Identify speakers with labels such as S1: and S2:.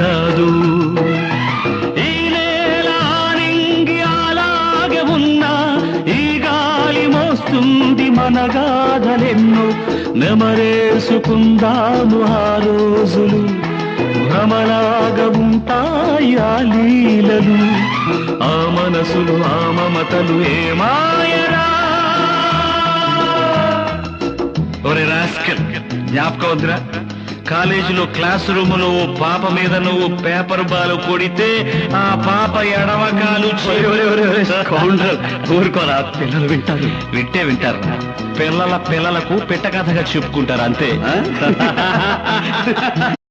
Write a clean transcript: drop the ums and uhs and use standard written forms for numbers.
S1: కాదు. ఈ నేల నింగి అలాగే ఉన్నా ఈ గాలి మోస్తుంది మన గాథలెన్నో. నెమరేసుకుందాము ఆ రోజులు, భ్రమలాగా ఉంటాయి ఆ లీలలు. ఆ మనసులు ఆ మమతలు ఏమాయరా. ఒరే రాస్కెల్, జ్ఞాపకం వద్దురా? కాలేజీలో క్లాస్ రూములో ఓ పాప మీద నువ్వు పేపర్ బాల్ కొడితే ఆ పాప ఎడమకాలు ఊరుకోరా, పిల్లలు వింటారు. వింటే వింటారు, పిల్లలకు పెట్ట కథగా చెప్పుకుంటారు అంతే.